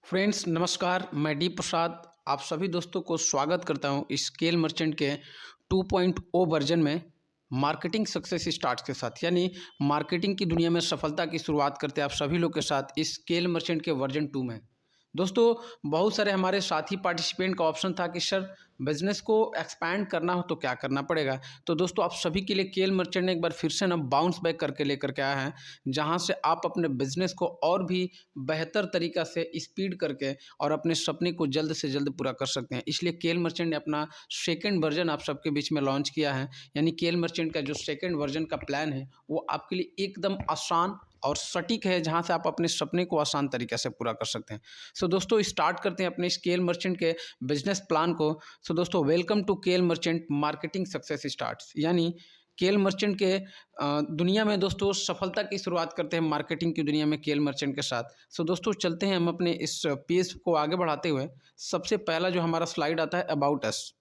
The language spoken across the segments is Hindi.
फ्रेंड्स नमस्कार, मैं डी प्रसाद आप सभी दोस्तों को स्वागत करता हूं स्केल मर्चेंट के 2.0 वर्जन में मार्केटिंग सक्सेस स्टार्ट के साथ। यानी मार्केटिंग की दुनिया में सफलता की शुरुआत करते हैं आप सभी लोग के साथ इस स्केल मर्चेंट के वर्जन 2 में। दोस्तों, बहुत सारे हमारे साथी पार्टिसिपेंट का ऑप्शन था कि सर बिजनेस को एक्सपैंड करना हो तो क्या करना पड़ेगा। तो दोस्तों, आप सभी के लिए केएल मर्चेंट ने एक बार फिर से ना बाउंस बैक करके लेकर के आया है, जहां से आप अपने बिजनेस को और भी बेहतर तरीक़ा से स्पीड करके और अपने सपने को जल्द से जल्द पूरा कर सकते हैं। इसलिए केएल मर्चेंट ने अपना सेकंड वर्जन आप सबके बीच में लॉन्च किया है। यानी केएल मर्चेंट का जो सेकंड वर्जन का प्लान है वो आपके लिए एकदम आसान और सटीक है, जहां से आप अपने सपने को आसान तरीके से पूरा कर सकते हैं। सो दोस्तों, स्टार्ट करते हैं अपने केएल मर्चेंट के बिजनेस प्लान को। सो दोस्तों, welcome to KL merchant marketing success starts. यानी केएल मर्चेंट के दुनिया में दोस्तों सफलता की शुरुआत करते हैं मार्केटिंग की दुनिया में केएल मर्चेंट के साथ। सो दोस्तों, चलते हैं हम अपने इस पेज को आगे बढ़ाते हुए। सबसे पहला जो हमारा स्लाइड आता है अबाउट अस।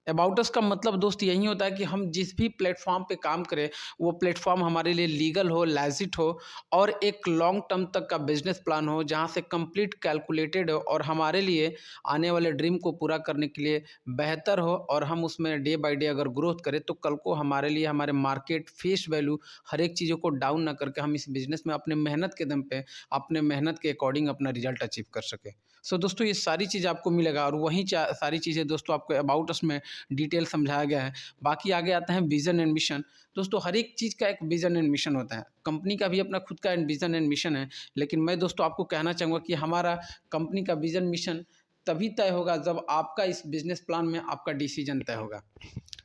अबाउट अस का मतलब दोस्त यही होता है कि हम जिस भी प्लेटफॉर्म पे काम करें वो प्लेटफॉर्म हमारे लिए लीगल हो, लेजिट हो और एक लॉन्ग टर्म तक का बिजनेस प्लान हो, जहाँ से कंप्लीट कैलकुलेटेड हो और हमारे लिए आने वाले ड्रीम को पूरा करने के लिए बेहतर हो। और हम उसमें डे बाय डे अगर ग्रोथ करें तो कल को हमारे लिए हमारे मार्केट फेस वैल्यू हर एक चीज़ों को डाउन ना करके हम इस बिजनेस में अपने मेहनत के दम पे अपने मेहनत के अकॉर्डिंग अपना रिजल्ट अचीव कर सके। सो दोस्तों, ये सारी चीज़ आपको मिलेगा और वही सारी चीज़ें दोस्तों आपको अबाउट अस में डिटेल समझाया गया है। बाकी आगे आता है विज़न एंड मिशन। दोस्तों, हर एक चीज़ का एक विज़न एंड मिशन होता है। कंपनी का भी अपना खुद का विज़न एंड मिशन है। लेकिन मैं दोस्तों आपको कहना चाहूँगा कि हमारा कंपनी का विज़न मिशन तभी तय होगा जब आपका इस बिज़नेस प्लान में आपका डिसीजन तय होगा।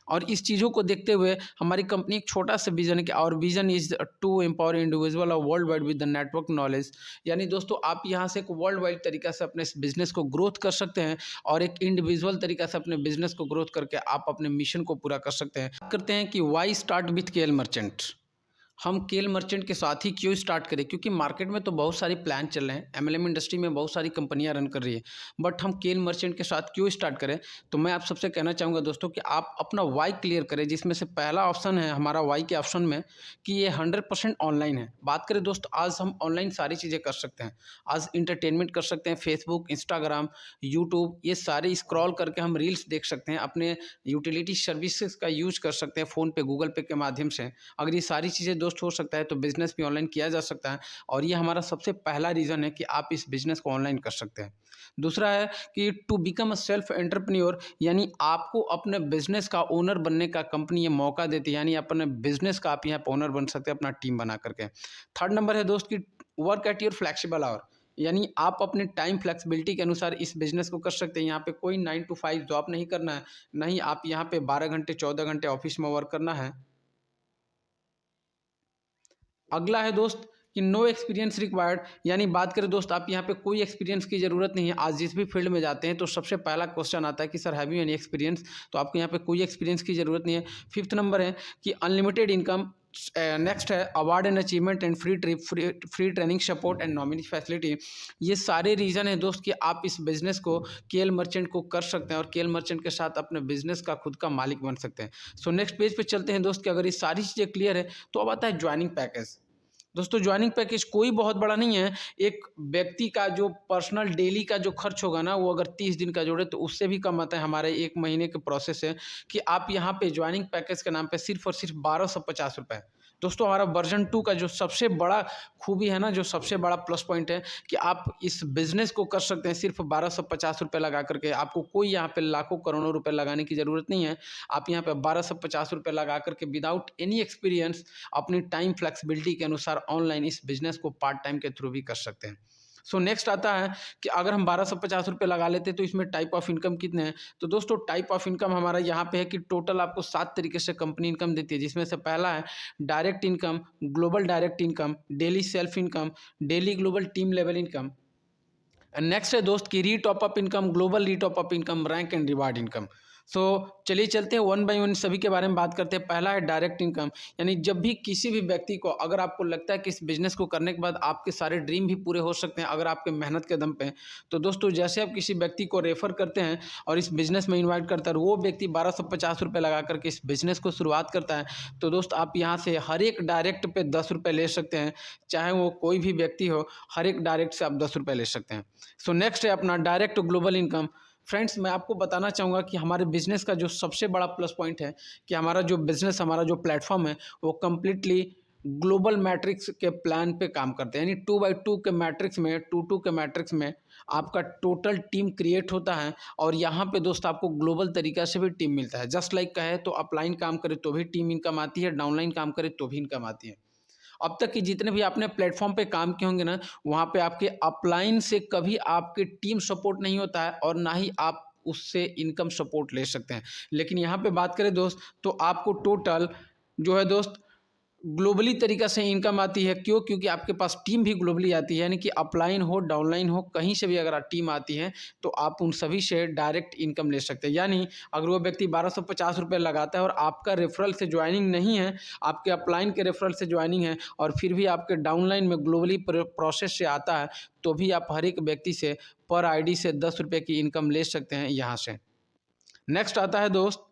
और इस चीज़ों को देखते हुए हमारी कंपनी एक छोटा सा विज़न है कि our vision is to empower individual और world wide with the network knowledge. यानी दोस्तों, आप यहाँ से एक वर्ल्ड वाइड तरीक़ा से अपने इस बिज़नेस को ग्रोथ कर सकते हैं और एक इंडिविजुअल तरीक़ा से अपने बिज़नेस को ग्रोथ करके आप अपने मिशन को पूरा कर सकते हैं। करते हैं कि why start with KL merchant. हम केएल मर्चेंट के साथ ही क्यों स्टार्ट करें, क्योंकि मार्केट में तो बहुत सारी प्लान चल रहे हैं, एमएलएम इंडस्ट्री में बहुत सारी कंपनियां रन कर रही है। बट हम केएल मर्चेंट के साथ क्यों स्टार्ट करें, तो मैं आप सबसे कहना चाहूँगा दोस्तों कि आप अपना वाई क्लियर करें, जिसमें से पहला ऑप्शन है हमारा वाई के ऑप्शन में कि ये 100% ऑनलाइन है। बात करें दोस्त, आज हम ऑनलाइन सारी चीज़ें कर सकते हैं। आज इंटरटेनमेंट कर सकते हैं, फेसबुक, इंस्टाग्राम, यूट्यूब, ये सारे स्क्रॉल करके हम रील्स देख सकते हैं, अपने यूटिलिटी सर्विसेज का यूज कर सकते हैं फ़ोन पे, गूगल पे के माध्यम से। अगर ये सारी चीज़ें दोस्त हो सकता है तो बिज़नेस भी ऑनलाइन किया जा सकता है और ये हमारा सबसे पहला रीज़न है कि आप इस बिज़नेस को ऑनलाइन कर सकते हैं। दूसरा है कि to become a self entrepreneur, यानी आपको अपने बिज़नेस का ओनर बनने का कंपनी ये मौका देती है। यानी अपने बिज़नेस का आप यहाँ पे ओनर बन सकते हैं अपना टीम बना करके। थर्ड नंबर है दोस्त कि work at your flexible hour, यानी आप अपने टाइम फ्लेक्सिबिलिटी के अनुसार इस बिज़नेस को कर सकते हैं। यहाँ पे कोई 9 to 5 जॉब नहीं करना है, नहीं आप यहाँ पे 12 घंटे 14 घंटे ऑफिस में वर्क करना है। अगला है दोस्त कि नो एक्सपीरियंस रिक्वायर्ड, यानी बात करें दोस्त, आप यहाँ पे कोई एक्सपीरियंस की ज़रूरत नहीं है। आज जिस भी फील्ड में जाते हैं तो सबसे पहला क्वेश्चन आता है कि sir have you any experience, तो आपको यहाँ पे कोई एक्सपीरियंस की ज़रूरत नहीं है। फिफ्थ नंबर है कि अनलिमिटेड इनकम। नेक्स्ट है award and achievement and free trip, free training support and nominee facility. ये सारे रीज़न है दोस्त कि आप इस बिज़नेस को केएल मर्चेंट को कर सकते हैं और केएल मर्चेंट के साथ अपने बिज़नेस का खुद का मालिक बन सकते हैं। सो नेक्स्ट पेज पे चलते हैं दोस्त कि अगर ये सारी चीज़ें क्लियर है तो अब आता है ज्वाइनिंग पैकेज। दोस्तों, ज्वाइनिंग पैकेज कोई बहुत बड़ा नहीं है। एक व्यक्ति का जो पर्सनल डेली का जो खर्च होगा ना, वो अगर 30 दिन का जोड़े तो उससे भी कम आता है। हमारे 1 महीने के प्रोसेस है कि आप यहाँ पे ज्वाइनिंग पैकेज के नाम पे सिर्फ और सिर्फ 1250 रुपये। दोस्तों, हमारा वर्जन 2 का जो सबसे बड़ा खूबी है ना, जो सबसे बड़ा प्लस पॉइंट है कि आप इस बिज़नेस को कर सकते हैं सिर्फ 1250 रुपये लगा करके। आपको कोई यहाँ पे लाखों करोड़ों रुपए लगाने की ज़रूरत नहीं है। आप यहाँ पे 1250 रुपये लगा करके विदाउट एनी एक्सपीरियंस अपनी टाइम फ्लेक्सिबिलिटी के अनुसार ऑनलाइन इस बिज़नेस को पार्ट टाइम के थ्रू भी कर सकते हैं। सो नेक्स्ट आता है कि अगर हम 1250 रुपये लगा लेते हैं तो इसमें टाइप ऑफ इनकम कितने हैं। तो दोस्तों, टाइप ऑफ इनकम हमारा यहाँ पे है कि टोटल आपको 7 तरीके से कंपनी इनकम देती है, जिसमें से पहला है direct income, global direct income, daily self income, daily global team level income. Next है दोस्त की re top up income, global re top up income, rank and reward income. So चलिए चलते हैं वन बाय वन सभी के बारे में बात करते हैं। पहला है डायरेक्ट इनकम, यानी जब भी किसी भी व्यक्ति को अगर आपको लगता है कि इस बिजनेस को करने के बाद आपके सारे ड्रीम भी पूरे हो सकते हैं अगर आपके मेहनत के दम पे, तो दोस्तों जैसे आप किसी व्यक्ति को रेफर करते हैं और इस बिजनेस में इन्वाइट करता है, वो व्यक्ति 1250 रुपये लगा करके इस बिजनेस को शुरुआत करता है, तो दोस्त आप यहाँ से हर एक डायरेक्ट पे 10 रुपये ले सकते हैं। चाहे वो कोई भी व्यक्ति हो, हर एक डायरेक्ट से आप 10 रुपये ले सकते हैं। सो नेक्स्ट है अपना डायरेक्ट ग्लोबल इनकम। फ्रेंड्स, मैं आपको बताना चाहूँगा कि हमारे बिज़नेस का जो सबसे बड़ा प्लस पॉइंट है कि हमारा जो बिज़नेस, हमारा जो प्लेटफॉर्म है वो कम्प्लीटली ग्लोबल मैट्रिक्स के प्लान पे काम करते हैं। यानी 2x2 के मैट्रिक्स में, 2-2 के मैट्रिक्स में आपका टोटल टीम क्रिएट होता है और यहाँ पे दोस्त आपको ग्लोबल तरीक़ा से भी टीम मिलता है। जस्ट लाइक कहे तो अपलाइन काम करे तो भी टीम इनकम आती है, डाउनलाइन काम करे तो भी इनकम आती है। अब तक की जितने भी आपने प्लेटफॉर्म पे काम किए होंगे ना, वहाँ पे आपके अपलाइन से कभी आपके टीम सपोर्ट नहीं होता है और ना ही आप उससे इनकम सपोर्ट ले सकते हैं। लेकिन यहाँ पे बात करें दोस्त, तो आपको टोटल जो है दोस्त ग्लोबली तरीक़ा से इनकम आती है। क्यों? क्योंकि आपके पास टीम भी ग्लोबली आती है, यानी कि अपलाइन हो, डाउनलाइन हो, कहीं से भी अगर टीम आती है तो आप उन सभी से डायरेक्ट इनकम ले सकते हैं। यानी अगर वो व्यक्ति 1250 रुपये लगाता है और आपका रेफरल से ज्वाइनिंग नहीं है, आपके अपलाइन के रेफरल से ज्वाइनिंग है और फिर भी आपके डाउनलाइन में ग्लोबली प्रोसेस से आता है, तो भी आप हर एक व्यक्ति से पर आईडी से 10 रुपये की इनकम ले सकते हैं यहाँ से। नेक्स्ट आता है दोस्त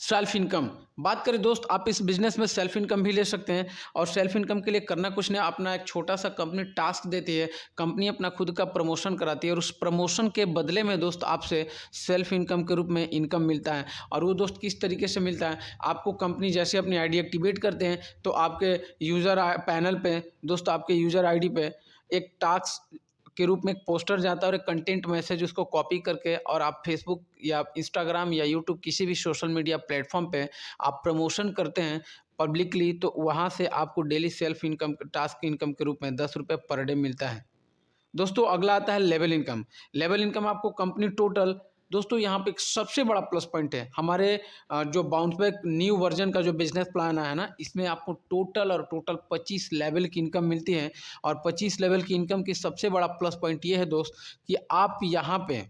सेल्फ इनकम। बात करें दोस्त, आप इस बिज़नेस में सेल्फ इनकम भी ले सकते हैं और सेल्फ इनकम के लिए करना कुछ नहीं, अपना एक छोटा सा कंपनी टास्क देती है, कंपनी अपना खुद का प्रमोशन कराती है और उस प्रमोशन के बदले में दोस्त आपसे सेल्फ इनकम के रूप में इनकम मिलता है। और वो दोस्त किस तरीके से मिलता है, आपको कंपनी जैसे अपनी आईडी एक्टिवेट करते हैं तो आपके यूज़र पैनल पे दोस्त, आपके यूज़र आईडी पे एक टास्क के रूप में एक पोस्टर जाता है और एक कंटेंट मैसेज उसको कॉपी करके और आप फेसबुक या इंस्टाग्राम या यूट्यूब किसी भी सोशल मीडिया प्लेटफॉर्म पे आप प्रमोशन करते हैं पब्लिकली, तो वहाँ से आपको daily self income task income के रूप में 10 रुपये पर डे मिलता है। दोस्तों अगला आता है लेवल इनकम। लेवल इनकम आपको कंपनी टोटल, दोस्तों यहाँ पे एक सबसे बड़ा प्लस पॉइंट है हमारे जो बाउंस बैक न्यू वर्जन का जो बिजनेस प्लान आया ना, इसमें आपको टोटल 25 लेवल की इनकम मिलती है। और 25 लेवल की इनकम की सबसे बड़ा प्लस पॉइंट ये है दोस्त कि आप यहाँ पे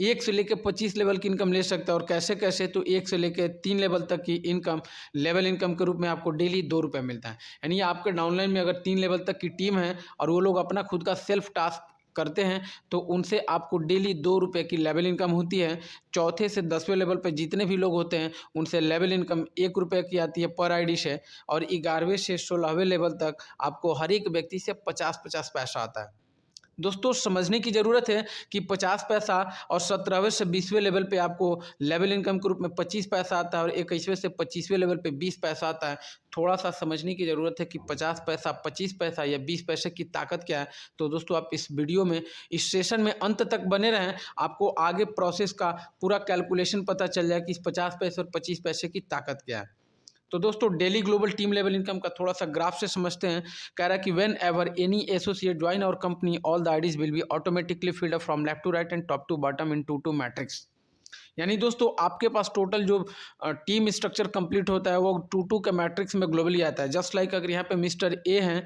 1 से लेकर 25 लेवल की इनकम ले सकते हैं। और कैसे कैसे, तो 1 से लेकर 3 लेवल तक की इनकम लेवल इनकम के रूप में आपको डेली 2 रुपये मिलता है। यानी आपके डाउनलाइन में अगर 3 लेवल तक की टीम है और वो लोग अपना खुद का सेल्फ टास्क करते हैं तो उनसे आपको डेली 2 रुपये की लेवल इनकम होती है। चौथे से 10वें लेवल पे जितने भी लोग होते हैं उनसे लेवल इनकम 1 रुपये की आती है पर आईडी से। और 11वें से 16वें लेवल तक आपको हर एक व्यक्ति से 50-50 पैसा आता है। दोस्तों समझने की ज़रूरत है कि 50 पैसा और 17वें से 20वें लेवल पे आपको लेवल इनकम के रूप में 25 पैसा आता है और 21वें से 25वें लेवल पे 20 पैसा आता है। थोड़ा सा समझने की ज़रूरत है कि 50 पैसा, 25 पैसा या 20 पैसे की ताकत क्या है। तो दोस्तों आप इस वीडियो में, इस सेशन में अंत तक बने रहें, आपको आगे प्रोसेस का पूरा कैलकुलेशन पता चल जाए कि इस 50 पैसे और 25 पैसे की ताकत क्या है। तो दोस्तों daily global team level income का थोड़ा सा ग्राफ से समझते हैं। कह रहा है कि whenever any associate join our company all the IDs will be automatically filled up from left to right and top to bottom in 2-2 matrix. यानी दोस्तों आपके पास टोटल जो टीम स्ट्रक्चर कंप्लीट होता है वो 2-2 के मैट्रिक्स में ग्लोबली आता है। जस्ट लाइक अगर यहाँ पे मिस्टर ए हैं,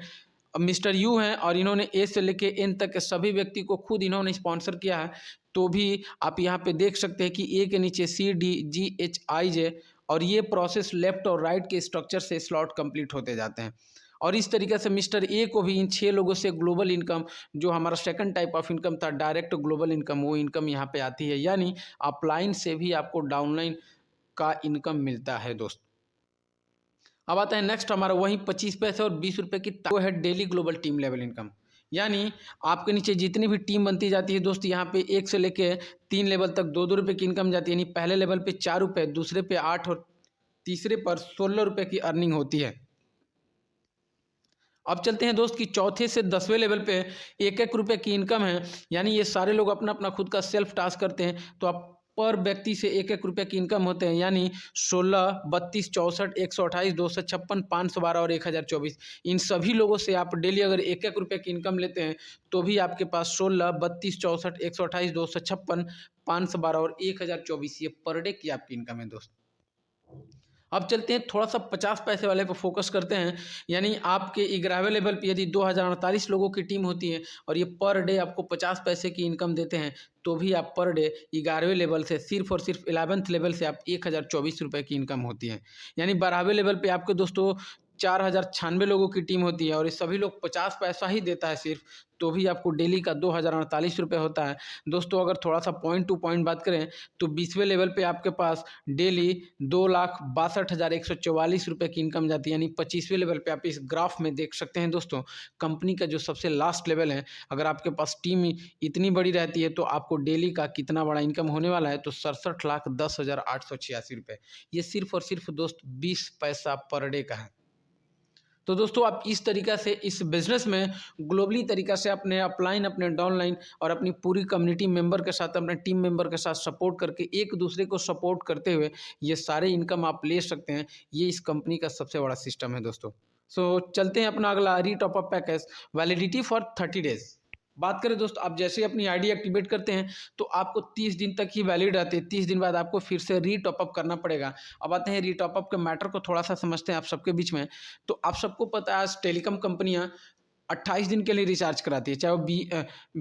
मिस्टर यू हैं और इन्होंने ए से लेके एन तक के सभी व्यक्ति को खुद इन्होंने स्पॉन्सर किया है, तो भी आप यहाँ पे देख सकते हैं कि ए के नीचे CDGHIJ और ये प्रोसेस लेफ्ट और राइट के स्ट्रक्चर से स्लॉट कंप्लीट होते जाते हैं। और इस तरीके से मिस्टर ए को भी इन 6 लोगों से ग्लोबल इनकम, जो हमारा सेकंड टाइप ऑफ इनकम था डायरेक्ट ग्लोबल इनकम, वो इनकम यहाँ पे आती है। यानी अपलाइन से भी आपको डाउनलाइन का इनकम मिलता है दोस्त। अब आता है नेक्स्ट हमारा वही 25 पैसे और 20 रुपये की, वो है daily global team level income. यानी आपके नीचे जितनी भी टीम बनती जाती है दोस्त, यहाँ पे 1 से लेके 3 लेवल तक 2-2 रुपये की इनकम जाती है। यानी पहले लेवल पे 4 रुपये, दूसरे पे 8 और तीसरे पर 16 रुपये की अर्निंग होती है। अब चलते हैं दोस्त कि चौथे से 10वें लेवल पे 1-1 रुपये की इनकम है। यानी ये सारे लोग अपना अपना खुद का सेल्फ टास्क करते हैं, तो आप पर व्यक्ति से 1-1 रुपये की इनकम होते हैं। यानी 16, 32, 64, 128, 256, 512 और 1024, इन सभी लोगों से आप डेली अगर 1-1 रुपये की इनकम लेते हैं तो भी आपके पास 16, 32, 64, 128, 256, 512 और 1024 ये पर डे की आपकी इनकम है दोस्त। अब चलते हैं थोड़ा सा 50 पैसे वाले पर फोकस करते हैं। यानी आपके 11वें लेवल पे यदि 2048 लोगों की टीम होती है और ये पर डे आपको 50 पैसे की इनकम देते हैं, तो भी आप पर डे 11वें लेवल से सिर्फ और सिर्फ 11th लेवल से आप 1024 रुपये की इनकम होती है। यानी 12वें लेवल पे आपके दोस्तों 4096 लोगों की टीम होती है और ये सभी लोग 50 पैसा ही देता है सिर्फ, तो भी आपको डेली का 2048 रुपये होता है। दोस्तों अगर थोड़ा सा पॉइंट टू पॉइंट बात करें तो 20वें लेवल पे आपके पास डेली 2,62,144 रुपये की इनकम जाती है। यानी 25वें लेवल पे आप इस ग्राफ में देख सकते हैं दोस्तों, कंपनी का जो सबसे लास्ट लेवल है, अगर आपके पास टीम इतनी बड़ी रहती है तो आपको डेली का कितना बड़ा इनकम होने वाला है, तो 67,10,886 रुपये। ये सिर्फ और सिर्फ दोस्त 20 पैसा पर डे का है। तो दोस्तों आप इस तरीक़ा से इस बिज़नेस में ग्लोबली तरीक़ा से अपने अपलाइन, अपने डाउनलाइन और अपनी पूरी कम्युनिटी मेंबर के साथ, अपने टीम मेंबर के साथ सपोर्ट करके, एक दूसरे को सपोर्ट करते हुए ये सारे इनकम आप ले सकते हैं। ये इस कंपनी का सबसे बड़ा सिस्टम है दोस्तों। सो चलते हैं अपना अगला re top up package, validity for 30 days. बात करें दोस्त, आप जैसे ही अपनी आईडी एक्टिवेट करते हैं तो आपको 30 दिन तक ही वैलिड रहती है। 30 दिन बाद आपको फिर से री-टॉप अप करना पड़ेगा। अब आते हैं री-टॉप अप के मैटर को थोड़ा सा समझते हैं आप सबके बीच में। तो आप सबको पता है आज टेलीकॉम कंपनियां 28 दिन के लिए रिचार्ज कराती है, चाहे वो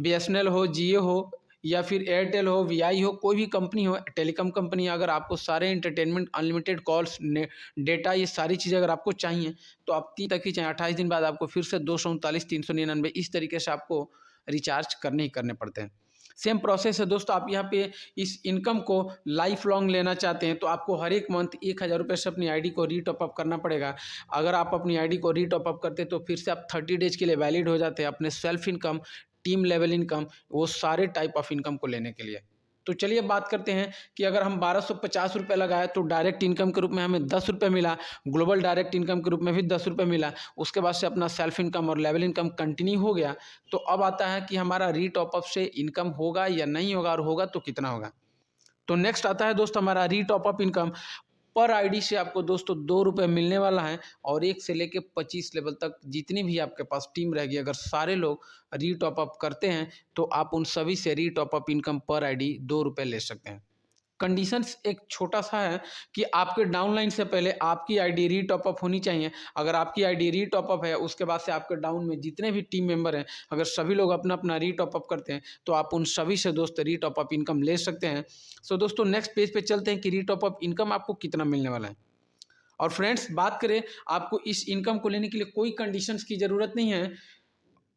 BSNL हो, जियो हो या फिर एयरटेल हो, वीआई हो, कोई भी कंपनी हो, टेलीकॉम कंपनी, अगर आपको सारे एंटरटेनमेंट, अनलिमिटेड कॉल्स, डेटा, ये सारी चीज़ें अगर आपको चाहिए तो आप 30 तक ही चाहे 28 दिन बाद आपको फिर से 239, 399 इस तरीके से आपको रिचार्ज करने ही करने पड़ते हैं। सेम प्रोसेस है दोस्तों, आप यहाँ पे इस इनकम को लाइफ लॉन्ग लेना चाहते हैं तो आपको हर एक मंथ 1000 रुपये से अपनी आईडी को री-टॉप अप करना पड़ेगा। अगर आप अपनी आईडी को री-टॉप अप करते तो फिर से आप 30 डेज़ के लिए वैलिड हो जाते हैं अपने self income, team level income, वो सारे टाइप ऑफ इनकम को लेने के लिए। तो चलिए बात करते हैं कि अगर हम 1250 रुपये लगाए तो डायरेक्ट इनकम के रूप में हमें 10 रुपये मिला, ग्लोबल डायरेक्ट इनकम के रूप में भी 10 रुपये मिला, उसके बाद से अपना सेल्फ इनकम और लेवल इनकम कंटिन्यू हो गया। तो अब आता है कि हमारा री-टॉप अप से इनकम होगा या नहीं होगा, और होगा तो कितना होगा। तो नेक्स्ट आता है दोस्त हमारा री-टॉप अप इनकम। पर आईडी से आपको दोस्तों 2 रुपये मिलने वाला है और 1 से लेके 25 लेवल तक जितनी भी आपके पास टीम रहेगी, अगर सारे लोग री-टॉप अप करते हैं तो आप उन सभी से री-टॉप अप इनकम पर आईडी 2 रुपये ले सकते हैं। कंडीशंस एक छोटा सा है कि आपके डाउनलाइन से पहले आपकी आईडी री-टॉप अप होनी चाहिए। अगर आपकी आईडी री-टॉप अप है, उसके बाद से आपके डाउन में जितने भी टीम मेंबर हैं, अगर सभी लोग अपना-अपना री-टॉप अप करते हैं तो आप उन सभी से दोस्त री-टॉप अप इनकम ले सकते हैं। सो दोस्तों नेक्स्ट पेज पे चलते हैं कि री-टॉप अप इनकम आपको कितना मिलने वाला है। और फ्रेंड्स बात करें, आपको इस इनकम को लेने के लिए कोई कंडीशंस की ज़रूरत नहीं है।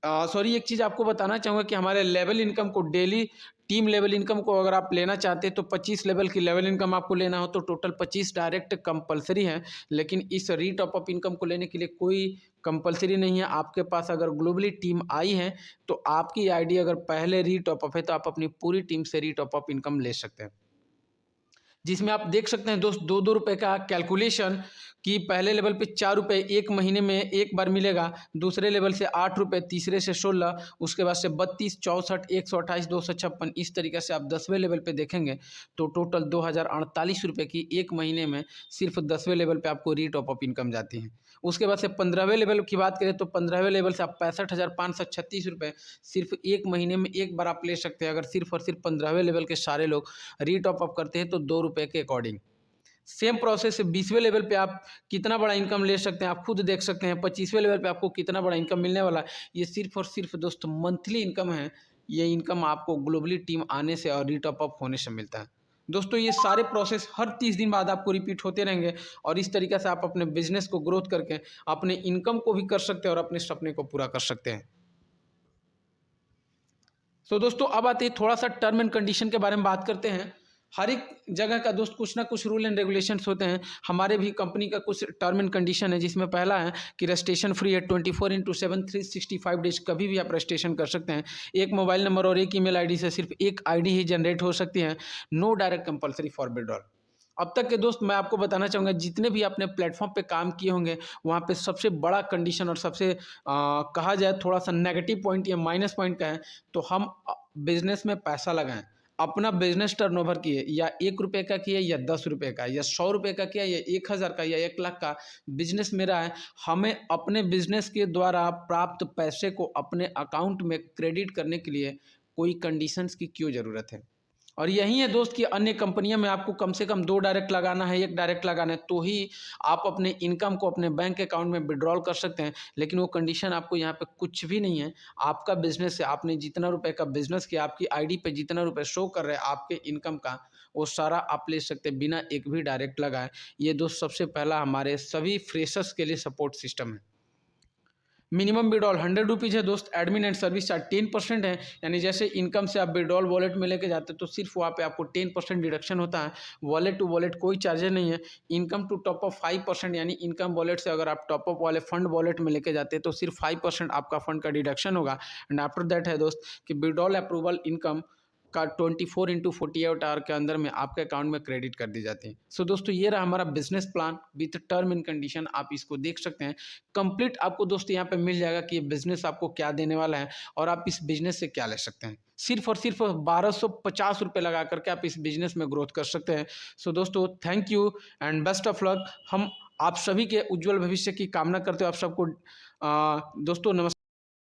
सॉरी, एक चीज़ आपको बताना चाहूँगा कि हमारे लेवल इनकम को, डेली टीम लेवल इनकम को अगर आप लेना चाहते हैं तो 25 लेवल की लेवल इनकम आपको लेना हो तो टोटल 25 डायरेक्ट कंपलसरी है। लेकिन इस री-टॉप अप इनकम को लेने के लिए कोई कंपलसरी नहीं है। आपके पास अगर ग्लोबली टीम आई है तो आपकी आईडी अगर पहले री-टॉप अप है तो आप अपनी पूरी टीम से री-टॉप अप इनकम ले सकते हैं, जिसमें आप देख सकते हैं दोस्त 2-2 रुपये का कैलकुलेशन कि पहले लेवल पे 4 रुपये एक महीने में एक बार मिलेगा, दूसरे लेवल से 8 रुपये, तीसरे से 16, उसके बाद से 32, 64, 128, 256, इस तरीके से आप 10वें लेवल पे देखेंगे तो टोटल 2048 रुपये की एक महीने में सिर्फ 10वें लेवल पे आपको री-टॉप अप इनकम जाती है। उसके बाद से 15वें लेवल की बात करें तो 15वें लेवल से आप 65,536 रुपये सिर्फ एक महीने में एक बार आप ले सकते हैं, अगर सिर्फ और सिर्फ 15वें लेवल के सारे लोग री-टॉप अप करते हैं तो 2 रुपये के अकॉर्डिंग। सेम प्रोसेस से 20वें लेवल पे आप कितना बड़ा इनकम ले सकते हैं आप खुद देख सकते हैं। 25वें लेवल पे आपको कितना बड़ा इनकम मिलने वाला है, ये सिर्फ और सिर्फ दोस्त मंथली इनकम है। ये इनकम आपको ग्लोबली टीम आने से और री-टॉप अप होने से मिलता है। दोस्तों ये सारे प्रोसेस हर 30 दिन बाद आपको रिपीट होते रहेंगे और इस तरीके से आप अपने बिजनेस को ग्रोथ करके अपने इनकम को भी कर सकते हैं और अपने सपने को पूरा कर सकते हैं। तो दोस्तों अब आते हैं थोड़ा सा टर्म एंड कंडीशन के बारे में बात करते हैं। हर एक जगह का दोस्त कुछ ना कुछ रूल एंड रेगुलेशंस होते हैं। हमारे भी कंपनी का कुछ टर्म एंड कंडीशन है, जिसमें पहला है कि रजिस्ट्रेशन फ्री है 24/7 365 डेज कभी भी आप रजिस्ट्रेशन कर सकते हैं। एक मोबाइल नंबर और एक ईमेल आईडी से सिर्फ एक आईडी ही जनरेट हो सकती है। No direct compulsory for withdrawal. अब तक के दोस्त मैं आपको बताना चाहूँगा, जितने भी आपने प्लेटफॉर्म पे काम किए होंगे वहाँ पे सबसे बड़ा कंडीशन और सबसे कहा जाए थोड़ा सा नेगेटिव पॉइंट या माइनस पॉइंट का है, तो हम बिजनेस में पैसा लगाएं। अपना बिजनेस टर्नओवर किए, या 1 रुपये का किए या 10 रुपये का या 100 रुपये का किया या 1000 का या 1 लाख का, बिजनेस मेरा है। हमें अपने बिजनेस के द्वारा प्राप्त पैसे को अपने अकाउंट में क्रेडिट करने के लिए कोई कंडीशंस की क्यों ज़रूरत है। और यही है दोस्त कि अन्य कंपनियों में आपको कम से कम 2 डायरेक्ट लगाना है, 1 डायरेक्ट लगाना है, तो ही आप अपने इनकम को अपने बैंक अकाउंट में विथड्रॉल कर सकते हैं। लेकिन वो कंडीशन आपको यहाँ पे कुछ भी नहीं है। आपका बिज़नेस है, आपने जितना रुपए का बिज़नेस किया, आपकी आईडी पे जितना रुपए शो कर रहे हैं आपके इनकम का, वो सारा आप ले सकते हैं बिना एक भी डायरेक्ट लगाए। ये दोस्त सबसे पहला हमारे सभी फ्रेशर्स के लिए सपोर्ट सिस्टम है। मिनिमम विड्रॉल 100 रुपीज़ है दोस्त। एडमिन एंड सर्विस चार्ज 10% है, यानी जैसे इनकम से आप विड्रॉल वॉलेट में लेके जाते हैं तो सिर्फ वहाँ पे आपको 10% डिडक्शन होता है। वॉलेट टू वॉलेट कोई चार्जेस नहीं है। इनकम टू टॉप अप 5%, यानी इनकम वॉलेट से अगर आप टॉप अप वाले फंड वॉलेट में लेके जाते हैं तो सिर्फ 5% आपका फंड का डिडक्शन होगा। एंड आफ्टर दैट है दोस्त कि विड्रॉल अप्रूवल इनकम का 24 into 48 आवर के अंदर में आपके अकाउंट में क्रेडिट कर दी जाती है। सो दोस्तों ये रहा हमारा business plan with term and condition, आप इसको देख सकते हैं। कंप्लीट आपको दोस्तों यहाँ पे मिल जाएगा कि ये बिजनेस आपको क्या देने वाला है और आप इस बिजनेस से क्या ले सकते हैं। सिर्फ और सिर्फ 1250 रुपये लगा करके आप इस बिजनेस में ग्रोथ कर सकते हैं। सो दोस्तों thank you and best of luck. हम आप सभी के उज्जवल भविष्य की कामना करते हो। आप सबको दोस्तों नमस्कार।